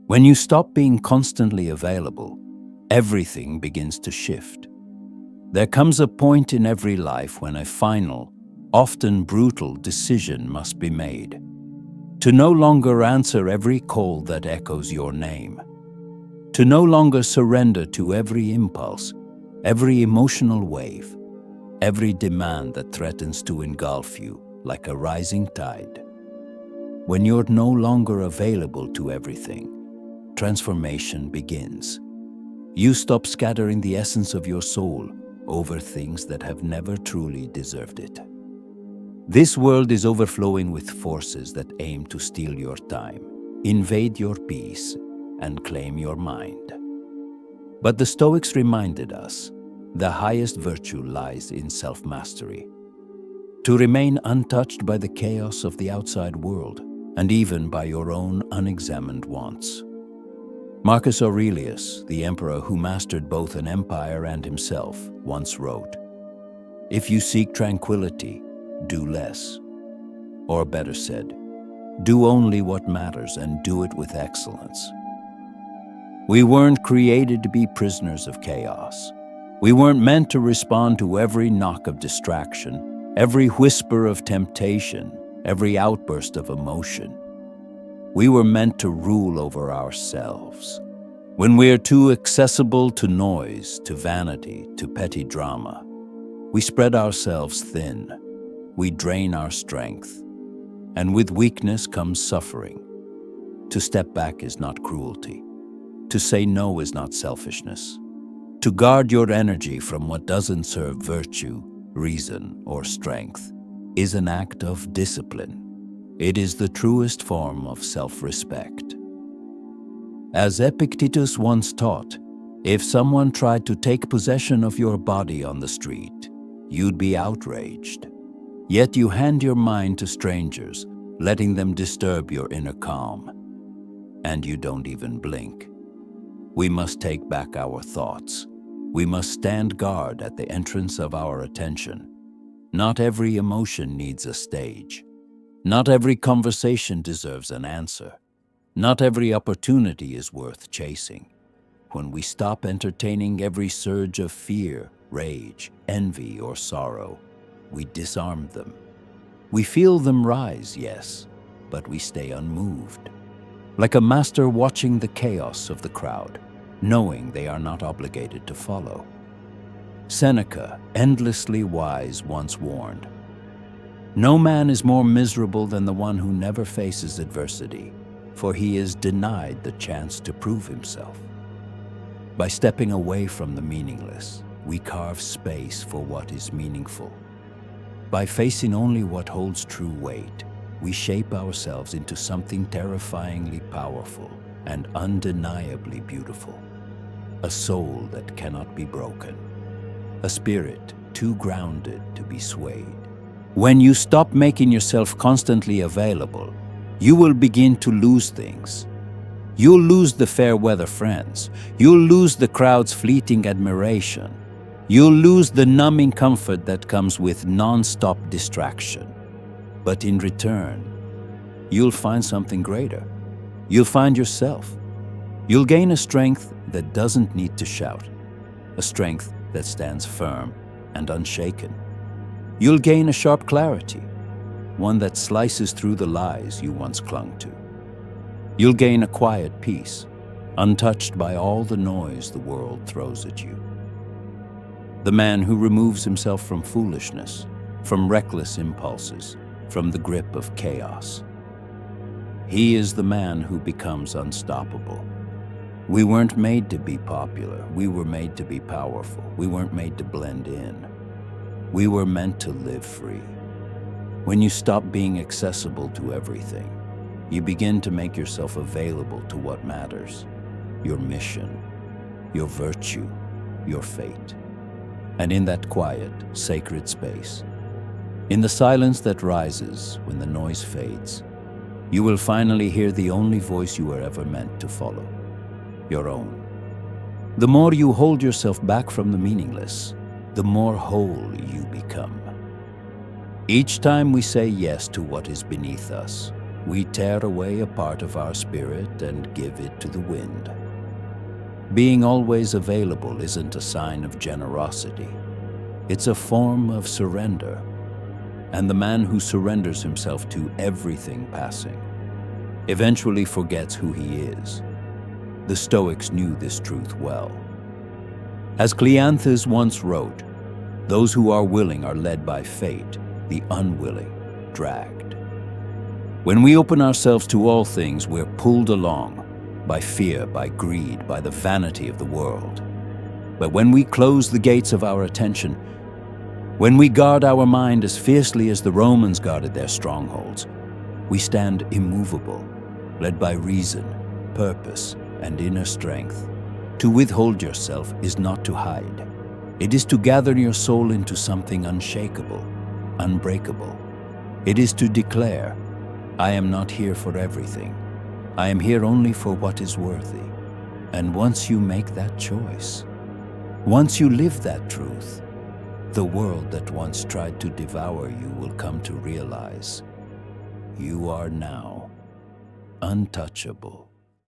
When you stop being constantly available, everything begins to shift. There comes a point in every life when a final, often brutal decision must be made. To no longer answer every call that echoes your name. To no longer surrender to every impulse, every emotional wave, every demand that threatens to engulf you like a rising tide. When you're no longer available to everything, transformation begins. You stop scattering the essence of your soul over things that have never truly deserved it. This world is overflowing with forces that aim to steal your time, invade your peace, and claim your mind. But the Stoics reminded us, the highest virtue lies in self-mastery. To remain untouched by the chaos of the outside world, and even by your own unexamined wants. Marcus Aurelius, the emperor who mastered both an empire and himself, once wrote, "If you seek tranquility, do less." Or better said, do only what matters and do it with excellence. We weren't created to be prisoners of chaos. We weren't meant to respond to every knock of distraction, every whisper of temptation, every outburst of emotion. We were meant to rule over ourselves. When we are too accessible to noise, to vanity, to petty drama, we spread ourselves thin. We drain our strength. And with weakness comes suffering. To step back is not cruelty. To say no is not selfishness. To guard your energy from what doesn't serve virtue, reason, or strength is an act of discipline. It is the truest form of self-respect. As Epictetus once taught, if someone tried to take possession of your body on the street, you'd be outraged. Yet you hand your mind to strangers, letting them disturb your inner calm. And you don't even blink. We must take back our thoughts. We must stand guard at the entrance of our attention. Not every emotion needs a stage. Not every conversation deserves an answer. Not every opportunity is worth chasing. When we stop entertaining every surge of fear, rage, envy, or sorrow, we disarm them. We feel them rise, yes, but we stay unmoved. Like a master watching the chaos of the crowd, knowing they are not obligated to follow. Seneca, endlessly wise, once warned, "No man is more miserable than the one who never faces adversity, for he is denied the chance to prove himself." By stepping away from the meaningless, we carve space for what is meaningful. By facing only what holds true weight, we shape ourselves into something terrifyingly powerful and undeniably beautiful. A soul that cannot be broken. A spirit too grounded to be swayed. When you stop making yourself constantly available, you will begin to lose things. You'll lose the fair weather friends. You'll lose the crowd's fleeting admiration. You'll lose the numbing comfort that comes with non-stop distraction. But in return, you'll find something greater. You'll find yourself. You'll gain a strength that doesn't need to shout, a strength that stands firm and unshaken. You'll gain a sharp clarity, one that slices through the lies you once clung to. You'll gain a quiet peace, untouched by all the noise the world throws at you. The man who removes himself from foolishness, from reckless impulses, from the grip of chaos. He is the man who becomes unstoppable. We weren't made to be popular. We were made to be powerful. We weren't made to blend in. We were meant to live free. When you stop being accessible to everything, you begin to make yourself available to what matters, your mission, your virtue, your fate. And in that quiet, sacred space, in the silence that rises when the noise fades, you will finally hear the only voice you were ever meant to follow, your own. The more you hold yourself back from the meaningless, the more whole you become. Each time we say yes to what is beneath us, We tear away a part of our spirit and give it to the wind. Being always available isn't a sign of generosity. It's a form of surrender. And the man who surrenders himself to everything passing eventually forgets who he is. The Stoics knew this truth well. As Cleanthes once wrote, "Those who are willing are led by fate, the unwilling dragged." When we open ourselves to all things, we're pulled along by fear, by greed, by the vanity of the world. But when we close the gates of our attention, when we guard our mind as fiercely as the Romans guarded their strongholds, we stand immovable, led by reason, purpose, and inner strength. To withhold yourself is not to hide. It is to gather your soul into something unshakable, unbreakable. It is to declare, "I am not here for everything. I am here only for what is worthy." And once you make that choice, once you live that truth, the world that once tried to devour you will come to realize you are now untouchable.